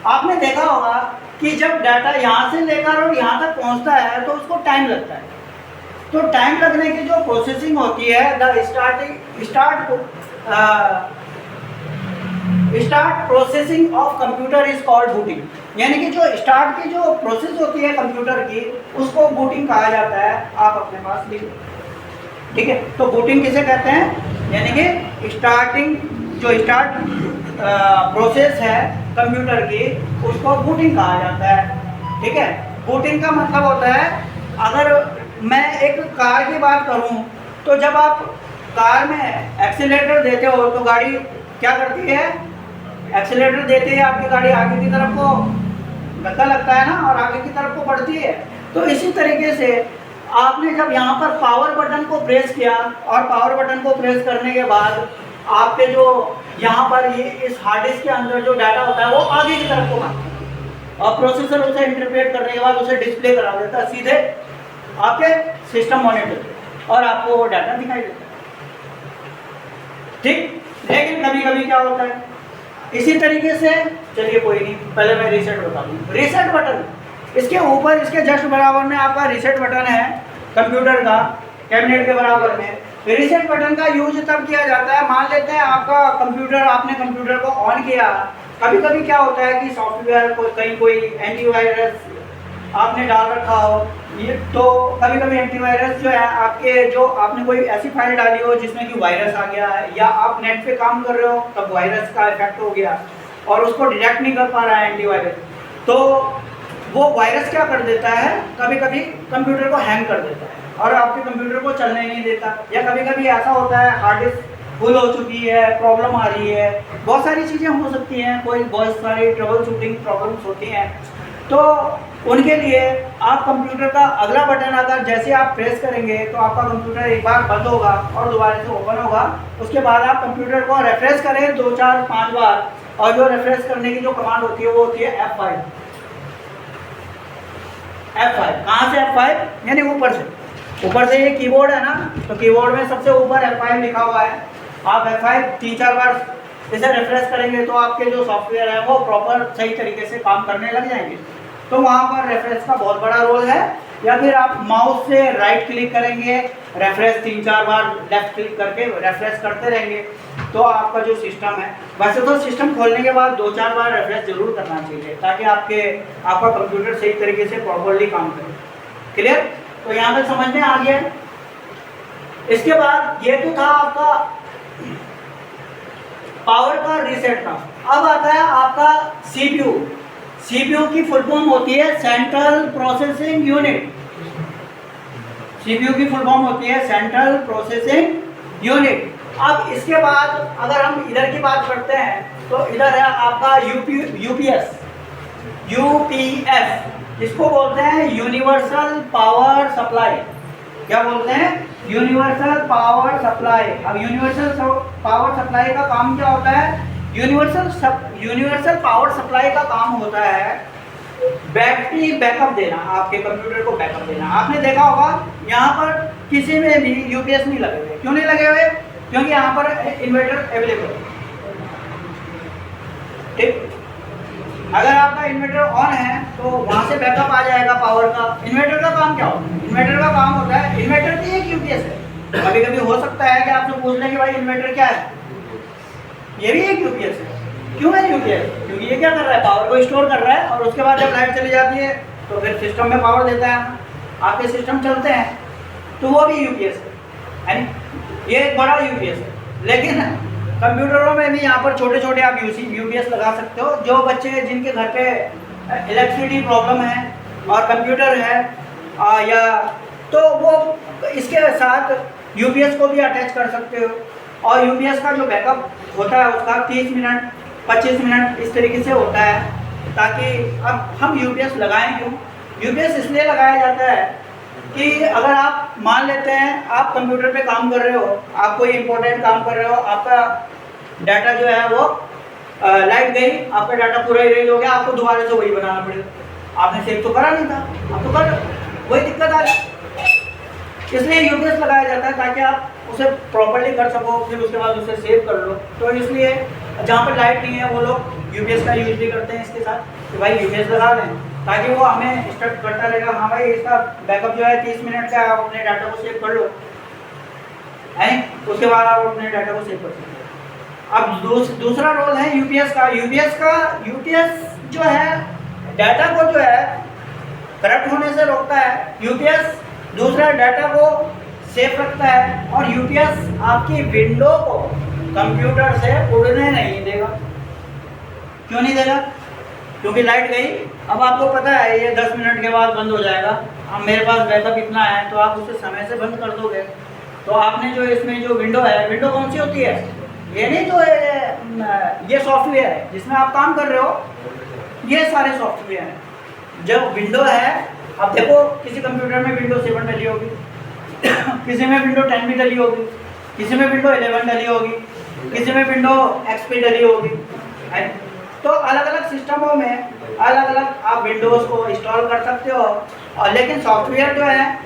आपने देखा होगा कि जब डाटा यहाँ से लेकर और यहाँ तक पहुँचता है तो उसको टाइम लगता है। तो टाइम लगने की जो प्रोसेसिंग होती है, start processing of computer is called booting, यानी कि जो स्टार्ट की जो प्रोसेस होती है कंप्यूटर की, उसको बूटिंग कहा जाता है। आप अपने पास लिख लो, ठीक है। तो बूटिंग किसे कहते हैं, यानी कि स्टार्टिंग जो स्टार्ट प्रोसेस है कंप्यूटर की, उसको बूटिंग कहा जाता है, ठीक है। बूटिंग का मतलब होता है, अगर मैं एक कार की बात करूं, तो जब आप कार में एक्सीलेटर देते हो तो गाड़ी क्या करती है, एक्सीलेटर देते ही आपकी गाड़ी आगे की तरफ को धक्का लगता है ना, और आगे की तरफ को बढ़ती है। तो इसी तरीके से आपने जब यहाँ पर पावर बटन को प्रेस किया, और पावर बटन को प्रेस करने के बाद आपके जो यहाँ पर ये इस हार्ड डिस्क के अंदर जो डाटा होता है वो आगे की तरफ को भागता है, और प्रोसेसर उसे इंटरप्रेट करने के बाद उसे डिस्प्ले करा देता है सीधे आपके सिस्टम मॉनिटर पे, और आपको वो डाटा दिखाई देता है, ठीक। लेकिन कभी कभी क्या होता है, इसी तरीके से, चलिए कोई नहीं, पहले मैं रीसेट बता दूँ। रीसेट बटन, इसके ऊपर इसके जस्ट बराबर में आपका रीसेट बटन है कंप्यूटर का, कैबिनेट के बराबर में। रीसेट बटन का यूज तब किया जाता है, मान लेते हैं आपका कंप्यूटर, आपने कंप्यूटर को ऑन किया, कभी कभी क्या होता है कि सॉफ्टवेयर कहीं कोई एंटीवायरस आपने डाल रखा हो, ये तो कभी कभी एंटीवायरस जो है आपके, जो आपने कोई ऐसी फाइल डाली हो जिसमें कि वायरस आ गया है, या आप नेट पे काम कर रहे हो तब वायरस का इफेक्ट हो गया और उसको डिटेक्ट नहीं कर पा रहा है एंटीवायरस, तो वो वायरस क्या कर देता है, कभी कभी कंप्यूटर को हैंग कर देता है और आपके कंप्यूटर को चलने नहीं देता। या कभी कभी ऐसा होता है हार्ड डिस्क फुल हो चुकी है, प्रॉब्लम आ रही है, बहुत सारी चीज़ें हो सकती हैं, कोई बहुत सारी ट्रबल शूटिंग प्रॉब्लम्स होती हैं। तो उनके लिए आप कंप्यूटर का अगला बटन अगर जैसे आप प्रेस करेंगे तो आपका कंप्यूटर एक बार बंद होगा और दोबारा से ओपन होगा। उसके बाद आप कंप्यूटर को रेफ्रेश करें 2 4 5 बार, और जो रेफ्रेश करने की जो कमांड होती है वो होती है F5। कहाँ से F5, यानी ऊपर से, ऊपर से ये कीबोर्ड है ना, तो कीबोर्ड में सबसे ऊपर F5 लिखा हुआ है। आप F5 3-4 बार इसे रिफ्रेश करेंगे तो आपके जो सॉफ्टवेयर है वो प्रॉपर सही तरीके से काम करने लग जाएंगे। तो वहाँ पर रेफरेंस का बहुत बड़ा रोल है। या फिर आप माउस से राइट क्लिक करेंगे, रेफरेंस 3-4 बार लेफ्ट क्लिक करके रेफरेंस करते रहेंगे तो आपका जो सिस्टम है, वैसे तो सिस्टम खोलने के बाद 2-4 बार रेफरेंस जरूर करना चाहिए ताकि आपका कंप्यूटर सही तरीके से प्रॉपरली काम करे। क्लियर? तो यहाँ तक समझ में आ गया। इसके बाद ये तो था आपका पावर का रीसेट था। अब आता है आपका सीपीयू। सीपीयू की फुल फॉर्म होती है सेंट्रल प्रोसेसिंग यूनिट। सीपीयू की फुल फॉर्म होती है सेंट्रल प्रोसेसिंग यूनिट। अब इसके बाद अगर हम इधर की बात करते हैं तो इधर है आपका यूपीएस। इसको बोलते हैं यूनिवर्सल पावर सप्लाई। क्या बोलते हैं? Universal power supply. अब यूनिवर्सल पावर सप्लाई का काम क्या होता है? यूनिवर्सल पावर सप्लाई का काम होता है बैटरी बैकअप देना, आपके कंप्यूटर को बैकअप देना। आपने देखा होगा यहाँ पर किसी में भी यूपीएस नहीं लगे हुए। क्यों नहीं लगे हुए? क्योंकि यहाँ पर इन्वर्टर अवेलेबल है। ठीक, अगर आपका इन्वर्टर ऑन है तो वहाँ से बैकअप आ जाएगा पावर का। इन्वर्टर का काम क्या होता है? इन्वर्टर का काम होता है, इन्वर्टर भी एक यूपीएस है। कभी कभी हो सकता है कि आपसे पूछ लें कि भाई इन्वर्टर क्या है, ये भी एक यूपीएस है। क्यों है यूपीएस? क्योंकि ये क्या कर रहा है? पावर को स्टोर कर रहा है और उसके बाद जब लाइट चली जाती है तो फिर सिस्टम में पावर देता है। आपके सिस्टम चलते हैं तो वो भी यूपीएस है, ये एक बड़ा यूपीएस है। लेकिन कंप्यूटरों में भी यहाँ पर छोटे छोटे आप यूपीएस लगा सकते हो। जो बच्चे जिनके घर पे इलेक्ट्रिसिटी प्रॉब्लम है और कंप्यूटर है या तो वो इसके साथ यूपीएस को भी अटैच कर सकते हो। और यूपीएस का जो बैकअप होता है उसका 30 मिनट 25 मिनट इस तरीके से होता है। ताकि अब हम यूपीएस लगाएं क्यों? यूपीएस इसलिए लगाया जाता है कि अगर आप मान लेते हैं आप कंप्यूटर पे काम कर रहे हो, आप कोई इंपॉर्टेंट काम कर रहे हो, आपका डाटा जो है वो लाइट गई, आपका डाटा पूरा ही रेज हो गया, आपको दोबारा से वही बनाना पड़ेगा। आपने सेव तो करा नहीं था, आप तो कर वही दिक्कत आ रही। इसलिए यूपीएस लगाया जाता है ताकि आप उसे प्रॉपर्ली कर सको, फिर उसके बाद उसे सेव कर लो। तो इसलिए जहाँ पर लाइट नहीं है वो लोग यूपीएस का यूज भी करते हैं इसके साथ कि भाई यूपीएस लगा दें ताकि वो हमें स्टार्ट करता रहेगा। हाँ भाई इसका बैकअप जो है 30 मिनट का, आप अपने डाटा को सेव कर लो है, उसके बाद आप अपने डाटा को सेव कर सकते हो। अब दूसरा रोल है यूपीएस का। यूपीएस जो है डाटा को जो है करप्ट होने से रोकता है। यूपीएस दूसरा डाटा को सेफ रखता है और यूपीएस आपकी विंडो को कंप्यूटर से उड़ने नहीं देगा। क्यों नहीं देगा? क्योंकि लाइट गई, अब आपको पता है ये 10 मिनट के बाद बंद हो जाएगा। अब मेरे पास बैकअप इतना है तो आप उसे समय से बंद कर दोगे। तो आपने जो इसमें जो विंडो है, विंडो कौन सी होती है? ये नहीं जो ये सॉफ्टवेयर है जिसमें आप काम कर रहे हो, ये सारे सॉफ्टवेयर हैं। जब विंडो है, अब देखो किसी कंप्यूटर में विंडो 7 डली होगी, किसी में विंडो 10 भी डली होगी, किसी में विंडो 11 डली होगी, किसी में विंडो XP डली होगी। तो अलग अलग सिस्टमों में अलग अलग आप विंडोज़ को इंस्टॉल कर सकते हो। और लेकिन सॉफ्टवेयर जो है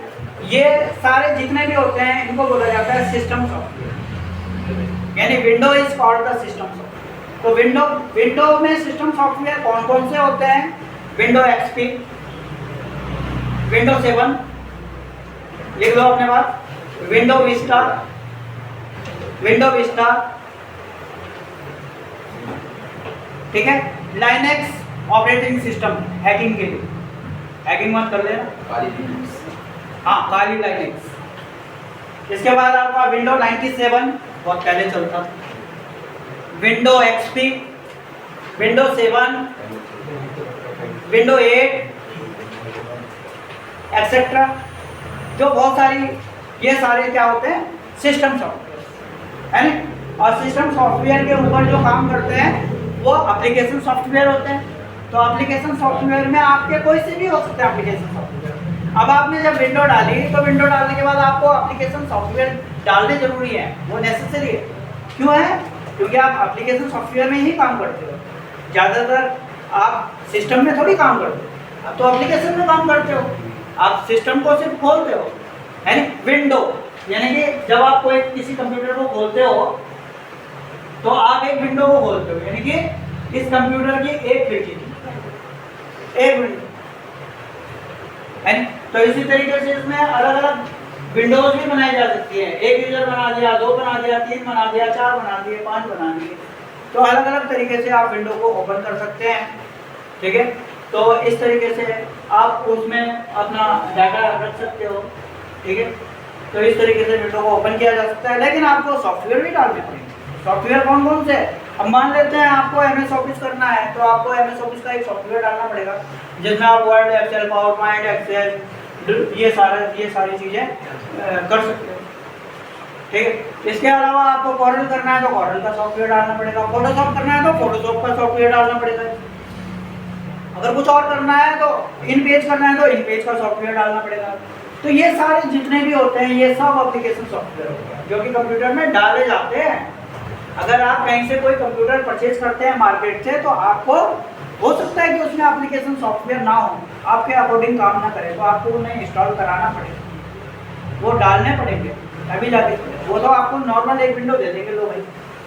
ये सारे जितने भी होते हैं इनको बोला जाता है सिस्टम सॉफ्टवेयर, यानी window is called the system software. तो विंडो में सिस्टम सॉफ्टवेयर कौन कौन से होते हैं? विंडो XP, विंडो 7 लिख लो अपने पास, विंडो विस्टा, ठीक है। लाइनेक्स ऑपरेटिंग सिस्टम हैकिंग के लिए, हैकिंग मत कर लेना, हाँ काली लाइनेक्स। इसके बाद आपका विंडो 97 बहुत पहले चलता, window XP, window 7, window 8 etcetera, जो बहुत सारी, ये सारे क्या होते हैं? सिस्टम सॉफ्टवेयर है ना। और सिस्टम सॉफ्टवेयर के ऊपर जो काम करते हैं वो एप्लीकेशन सॉफ्टवेयर होते हैं। तो एप्लीकेशन सॉफ्टवेयर में आपके कोई से भी हो सकते हैं एप्लीकेशन सॉफ्टवेयर। अब आपने जब विंडो डाली तो विंडो डालने के बाद आपको एप्लीकेशन सॉफ्टवेयर डालने जरूरी है, वो नेसेसरी है। क्यों है? क्योंकि आप एप्लीकेशन सॉफ्टवेयर में ही काम करते हो। ज़्यादातर आप सिस्टम में थोड़ी काम करते हो, आप तो एप्लीकेशन में काम करते हो। आप सिस्टम को सिर्फ खोलते हो, है ना। विंडो यानी कि जब आप कोई किसी कंप्यूटर को खोलते हो तो आप एक विंडो को खोलते हो, यानी कि इस कंप्यूटर की एक खिड़की की एक विंडो है ना। तो इसी तरीके से इसमें अलग अलग विंडोज भी बनाई जा सकती है। एक यूजर बना दिया, 2 बना दिया, 3 बना दिया, 4 बना दिए, 5 बना दिए। तो अलग अलग तरीके से आप विंडो को ओपन कर सकते हैं, ठीक है। तो इस तरीके से आप उसमें अपना डाटा रख सकते हो, ठीक है। तो इस तरीके से विंडो को ओपन किया जा सकता है, लेकिन आपको सॉफ्टवेयर भी डालने पड़ेंगे। सॉफ्टवेयर कौन कौन से? अब मान लेते हैं आपको एमएस ऑफिस करना है, तो आपको एमएस ऑफिस का एक सॉफ्टवेयर डालना पड़ेगा जिसमें आप Word, Excel, PowerPoint, Excel ये सारी चीज़ें कर सकते हो, ठीक है। इसके अलावा आपको कॉर्नल करना है तो कॉर्नल का सॉफ्टवेयर डालना पड़ेगा, फोटोशॉप करना है तो फोटोशॉप का सॉफ्टवेयर डालना पड़ेगा, अगर कुछ और करना है तो इन पेज करना है तो इन पेज का सॉफ्टवेयर डालना पड़ेगा। तो ये सारे जितने भी होते हैं ये सब एप्लीकेशन सॉफ्टवेयर होते हैं जो कि कंप्यूटर में डाले जाते हैं। अगर आप कहीं से कोई कंप्यूटर परचेज करते हैं मार्केट से, तो आपको हो सकता है कि उसमें एप्लीकेशन सॉफ्टवेयर ना हो, आपके अकॉर्डिंग काम ना करे, तो आपको उन्हें इंस्टॉल कराना पड़ेगा, वो डालने पड़ेंगे अभी जाके। वो तो आपको नॉर्मल एक विंडो दे देंगे, लो भाई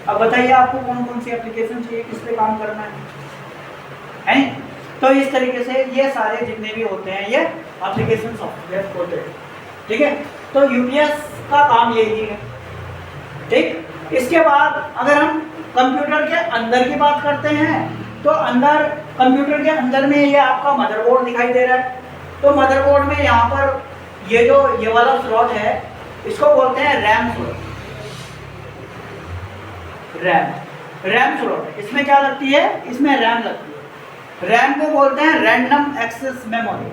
अब बताइए आपको कौन कौन सी एप्लीकेशन चाहिए, किस पे काम करना है। तो इस तरीके से ये सारे जितने भी होते हैं ये एप्लीकेशन सॉफ्टवेयर होते हैं, ठीक है। तो यूपीएस का काम यही है, ठीक। इसके बाद अगर हम कंप्यूटर के अंदर की बात करते हैं तो अंदर कंप्यूटर के अंदर में ये आपका मदरबोर्ड दिखाई दे रहा है। तो मदरबोर्ड में यहाँ पर ये वाला स्लॉट है, इसको बोलते हैं रैम स्लॉट। रैम स्लॉट इसमें क्या लगती है? इसमें रैम लगती है। रैम को बोलते हैं random access memory.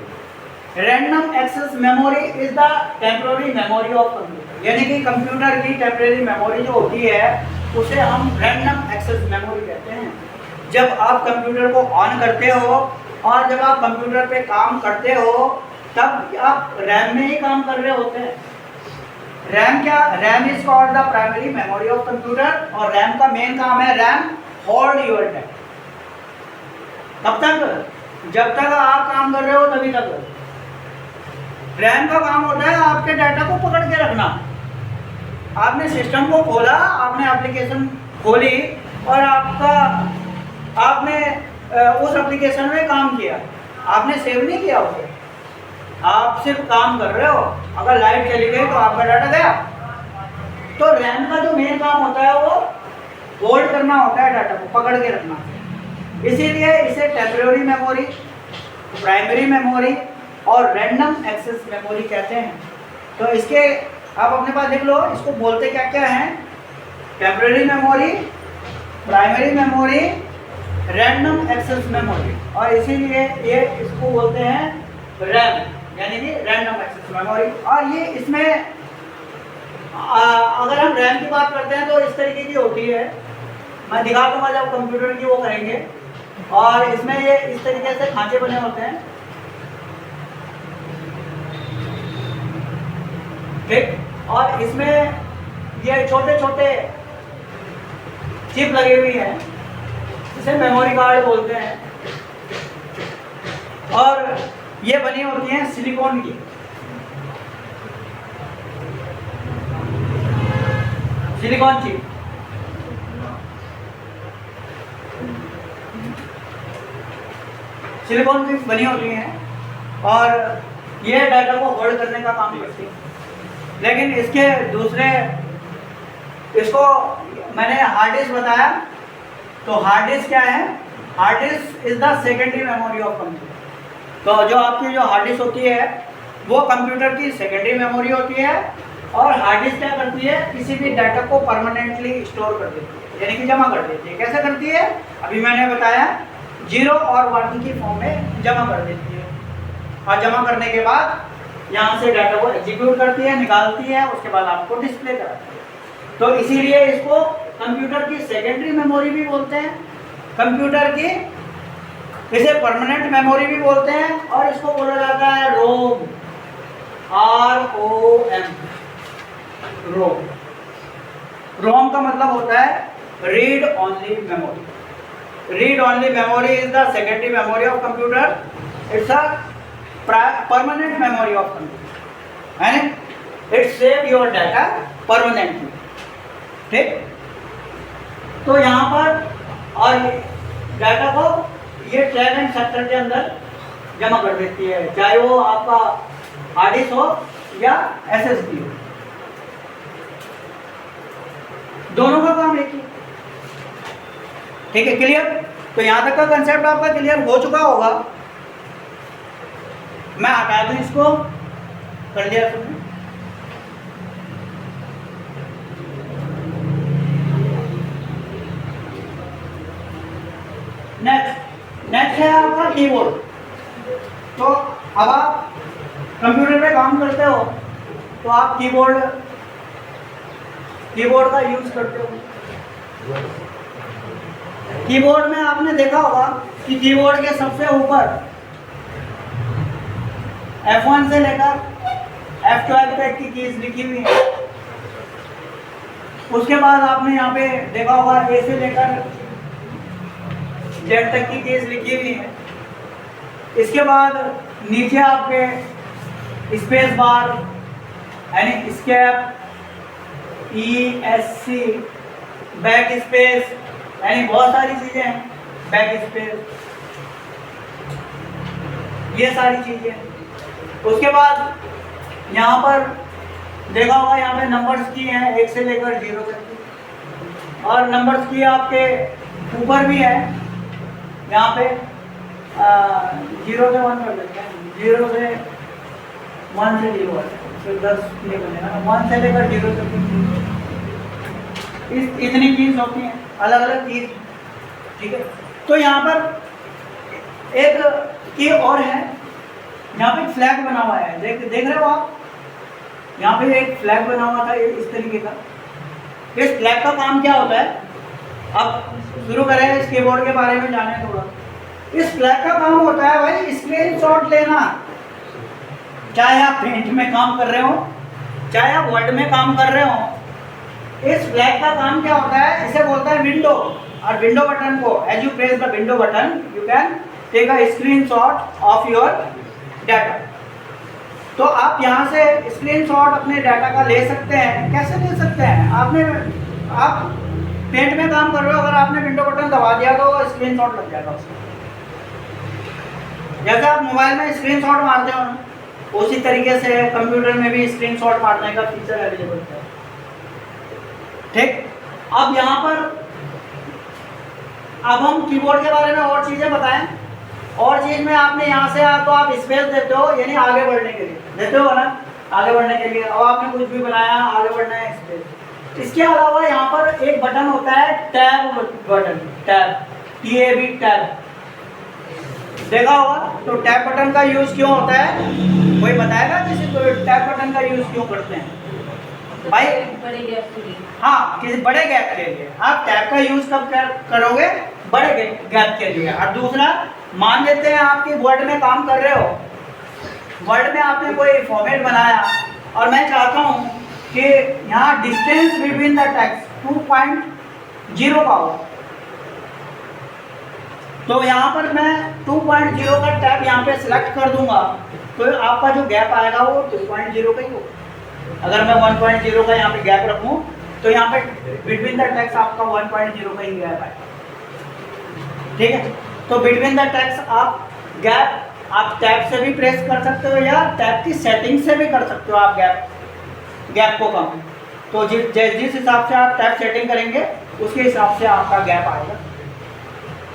Random access memory is the temporary memory of computer, यानी कि कंप्यूटर की टेम्पररी मेमोरी जो होती है उसे हम रैंडम एक्सेस मेमोरी कहते हैं। जब आप कंप्यूटर को ऑन करते हो और जब आप कंप्यूटर पे काम करते हो तब आप रैम में ही काम कर रहे होते हैं। रैम क्या? RAM is called the primary memory of computer, और रैम का मेन काम है रैम होल्ड योर डाटा। कब तक? जब तक आप काम कर रहे हो तभी तक। रैम का काम होता है आपके डाटा को पकड़ के रखना। आपने सिस्टम को खोला, आपने एप्लीकेशन खोली और आपने उस एप्लीकेशन में काम किया, आपने सेव नहीं किया उसे, आप सिर्फ काम कर रहे हो। अगर लाइट चली गई तो आपका डाटा गया। तो रैम का जो मेन काम होता है वो होल्ड करना होता है, डाटा को पकड़ के रखना। इसीलिए इसे टेम्पररी मेमोरी, प्राइमरी मेमोरी और रैंडम एक्सेस मेमोरी कहते हैं। तो इसके आप अपने पास लिख लो, इसको बोलते क्या क्या हैं? Temporary memory, primary memory, random access memory, और इसीलिए ये इसको बोलते हैं रैम, यानी कि रैंडम एक्सेस मेमोरी। और ये इसमें अगर हम रैम की बात करते हैं तो इस तरीके की होती है, मैं दिखा दूंगा जब कंप्यूटर की वो करेंगे। और इसमें ये इस तरीके से खांचे बने होते हैं, ठीक। और इसमें ये छोटे छोटे चिप लगे हुई हैं, इसे मेमोरी कार्ड बोलते हैं। और ये बनी होती हैं सिलिकॉन की। सिलिकॉन चिप, सिलिकॉन चिप बनी होती हैं और ये डाटा को होल्ड करने का काम करती है। लेकिन इसके दूसरे, इसको मैंने हार्ड डिस्क बताया, तो हार्ड डिस्क क्या है? Hard disk is the secondary memory of computer. तो जो आपकी जो हार्ड डिस्क होती है वो कंप्यूटर की सेकेंडरी मेमोरी होती है। और हार्ड डिस्क क्या करती है? किसी भी डाटा को परमानेंटली स्टोर कर देती है, यानी कि जमा कर देती है। कैसे करती है? अभी मैंने बताया, 0 और 1 की फॉर्म में जमा कर देती है। और जमा करने के बाद यहाँ से डाटा को एग्जीक्यूट करती है, निकालती है, उसके बाद आपको डिस्प्ले कराती है। तो इसीलिए इसको कंप्यूटर की सेकेंडरी मेमोरी भी बोलते हैं, कंप्यूटर की इसे परमानेंट मेमोरी भी बोलते हैं, और इसको बोला जाता है रोम, ROM, रोम। रोम का मतलब होता है read only memory. Read only memory is the secondary memory of computer. It's a permanent memory of computer, है ना। It save your data permanently. ठीक, तो यहाँ पर और डाटा को ये ट्रैक एंड सेक्टर के अंदर जमा कर देती है, चाहे वो आपका हार्ड डिस्क हो या SSD हो, दोनों का काम एक ही। ठीक है, क्लियर? तो यहाँ तक का कंसेप्ट आपका क्लियर हो चुका होगा। मैं हटा दूं इसको, कर लिया तुमने। नेक्स्ट है आपका कीबोर्ड। तो अब आप कंप्यूटर पे काम करते हो तो आप कीबोर्ड का यूज करते हो। कीबोर्ड में आपने देखा होगा कि कीबोर्ड के सबसे ऊपर F1 से लेकर F12 तक की कीज लिखी हुई है। उसके बाद आपने यहाँ पे देखा होगा A से लेकर Z तक की कीज लिखी हुई है। इसके बाद नीचे आपके स्पेस बार यानी एस्केप, ESC, बैक स्पेस यानी बहुत सारी चीजें हैं, बैक स्पेस, ये सारी चीजें। उसके बाद यहाँ पर देखा होगा यहाँ पे नंबर्स की हैं 1 से लेकर 0 तक की, और नंबर्स की आपके ऊपर भी है यहाँ पे 0 से 1 कर देते हैं, 0 से 1 से 0 है, फिर 10 ये बनेगा 1 से लेकर 0 तक इतनी चीज होती हैं, अलग अलग चीज। ठीक है, तो यहाँ पर एक की और है, यहाँ पे फ्लैग बना हुआ है, देख रहे हो आप, यहाँ पे एक फ्लैग बना हुआ था इस तरीके का। इस फ्लैग का काम क्या होता है, अब शुरू करें इस कीबोर्ड के बारे में जाने थोड़ा। इस फ्लैग का काम होता है भाई स्क्रीनशॉट लेना, चाहे आप पेंट में काम कर रहे हो, चाहे आप वर्ड में काम कर रहे हो। इस फ्लैग का काम क्या होता है, इसे बोलता है विंडो, और विंडो बटन को as you press the window button you can take a screenshot of your data. तो आप यहाँ से स्क्रीनशॉट अपने डाटा का ले सकते हैं। कैसे ले सकते हैं, आप पेंट में काम कर रहे हो, अगर आपने विंडो बटन दबा दिया तो स्क्रीनशॉट लग जाएगा उसका। जैसे आप मोबाइल में स्क्रीनशॉट मारते हो ना, उसी तरीके से कंप्यूटर में भी स्क्रीनशॉट मारने का फीचर अवेलेबल है। ठीक, अब यहाँ पर अब हम कीबोर्ड के बारे में और चीज़ें बताएं। और चीज़ में आपने यहाँ से तो आप स्पेस देते हो, यानी आगे बढ़ने के लिए देते हो ना, आगे बढ़ने के लिए। और आपने कुछ भी बनाया, आगे बढ़ना है, स्पेस। इसके अलावा यहाँ पर एक बटन होता है tab button, tab, TAB, tab, देखा होगा। तो टैब बटन का यूज क्यों होता है, कोई बताएगा किसी को टैब बटन का यूज क्यों करते हैं भाई? बड़े गैप के लिए। हाँ, किसी बड़े गैप के लिए आप टैब का यूज कब करोगे, बड़े गैप के लिए। और दूसरा, मान लेते हैं आपके वर्ड में काम कर रहे हो, वर्ड में आपने कोई फॉर्मेट बनाया और मैं चाहता हूँ कि यहाँ डिस्टेंस बिटवीन द टेक्स्ट 2.0 का हो, तो यहाँ पर मैं 2.0 का टैब यहाँ पे सिलेक्ट कर दूंगा, तो आपका जो गैप आएगा वो 2.0 का ही होगा। अगर मैं 1.0 का यहाँ पे गैप रखूँ तो यहाँ पे बिटवीन द टेक्स्ट आपका 1.0 का ही गैप आएगा। ठीक है, तो बिटवीन द टेक्स्ट आप गैप आप टैब से भी प्रेस कर सकते हो या टैब की सेटिंग से भी कर सकते हो आप गैप को कम। तो जिस हिसाब से आप टैब सेटिंग करेंगे उसके हिसाब से आपका गैप आएगा।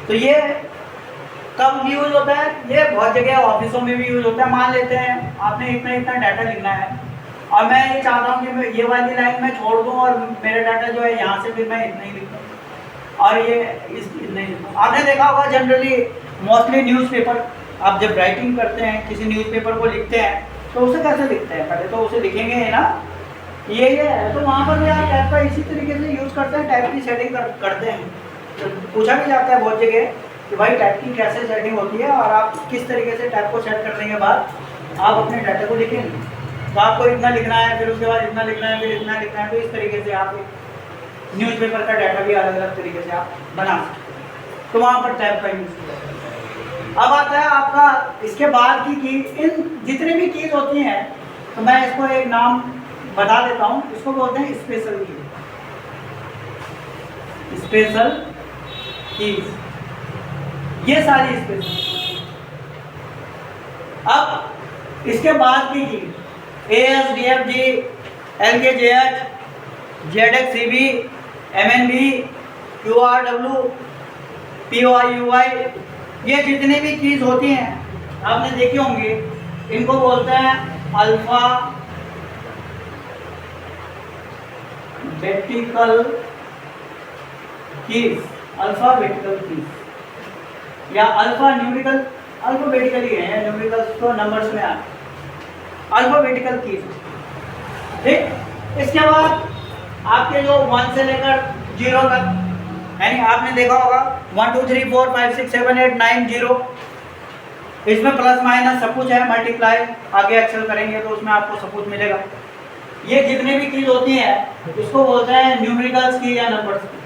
तो ये कब यूज होता है, ये बहुत जगह ऑफिसों में भी यूज होता है। मान लेते हैं आपने इतना डाटा लिखना है और मैं ये चाहता हूँ कि मैं ये वाली लाइन में छोड़ दूँ और मेरा डाटा जो है यहाँ से फिर मैं इतना ही लिखूँ और ये इतना ही लिखूँ। आपने देखा होगा जनरली मोस्टली न्यूज़पेपर, आप जब राइटिंग करते हैं किसी न्यूज़पेपर को लिखते हैं तो उसे कैसे लिखते हैं, पहले तो उसे लिखेंगे है ना, ये है। तो वहाँ पर भी आप टैब का इसी तरीके से यूज़ करते हैं, टैब की सेटिंग करते हैं। तो पूछा भी जाता है बहुत जगह कि भाई टैब की कैसे सेटिंग होती है और आप किस तरीके से टैब को सेट करने के बाद आप अपने डाटा को लिखेंगे। तो आपको इतना लिखना है, फिर उसके बाद इतना लिखना है, फिर इतना लिखना है। तो इस तरीके से आप न्यूज़पेपर का डाटा भी अलग अलग तरीके से आप बना सकते हैं। तो वहाँ पर टैब का यूज़ किया। अब आता है आपका इसके बाद की इन जितनी भी कीज होती हैं, तो मैं इसको एक नाम बता देता हूँ, इसको बोलते हैं स्पेशल की। स्पेशल कीज, ये सारी स्पेशल। अब इसके बाद की ASDFG, LKJH, ZXCB, MNB, QRW, POIUI, ये जितनी भी कीज होती हैं आपने देखी होंगी, इनको बोलते हैं अल्फा बेटिकल कीज, अल्फाबेटिकल कीज या अल्फा न्यूमेरिकल, अल्फाबेटिकल ही है, न्यूमेरिकल तो नंबर्स में आते, अल्फाबेटिकल कीज। ठीक, इसके बाद आपके जो 1 से लेकर 0 तक, यानी आपने देखा होगा 1 2 3 4 5 6 7 8 9 0, इसमें प्लस माइनस सब कुछ है, मल्टीप्लाई आगे एक्सेल करेंगे तो उसमें आपको सब कुछ मिलेगा। ये जितनी भी कीज होती है इसको बोलते हैं न्यूमेरिकल्स की या नंबर्स की।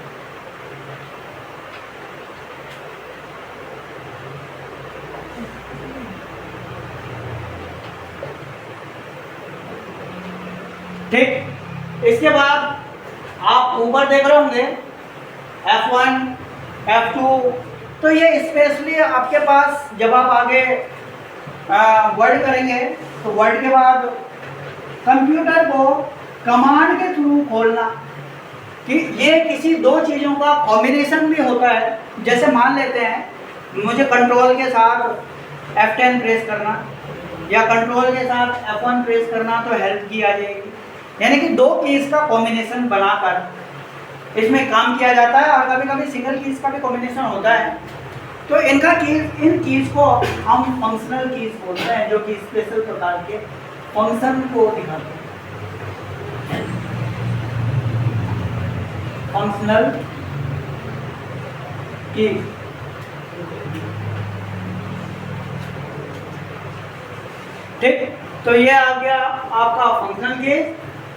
ठीक, इसके बाद आप ऊपर देख रहे होंगे F1, F2, तो ये स्पेशली आपके पास जब आप आगे वर्ड करेंगे तो वर्ड के बाद कंप्यूटर को कमांड के थ्रू खोलना कि ये किसी दो चीज़ों का कॉम्बिनेशन भी होता है। जैसे मान लेते हैं मुझे कंट्रोल के साथ F10 प्रेस करना या कंट्रोल के साथ F1 प्रेस करना तो हेल्प की आ जाएगी, यानी कि दो कीज का कॉम्बिनेशन बनाकर इसमें काम किया जाता है। और कभी कभी सिंगल कीज का भी कॉम्बिनेशन होता है। तो इनका कीज, इन कीज को हम फंक्शनल कीज बोलते हैं, जो कि स्पेशल प्रकार के फंक्शन को दिखाते हैं। फंक्शनल कीज, ठीक, तो ये आ गया आपका फंक्शनल कीज,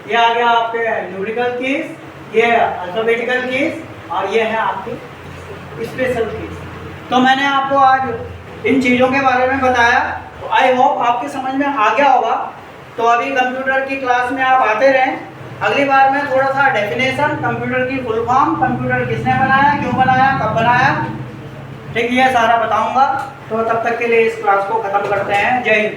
ये आ गया आपके न्यूमेरिकल कीज, ये अल्फाबेटिकल कीज और ये है आपकी स्पेशल कीज। तो मैंने आपको आज इन चीज़ों के बारे में बताया, तो आई होप आपके समझ में आ गया होगा। तो अभी कंप्यूटर की क्लास में आप आते रहें, अगली बार मैं थोड़ा सा डेफिनेशन, कंप्यूटर की फुल फॉर्म, कंप्यूटर किसने बनाया, क्यों बनाया, कब बनाया, ठीक, ये सारा बताऊंगा। तो तब तक के लिए इस क्लास को ख़त्म करते हैं। जय हिंद।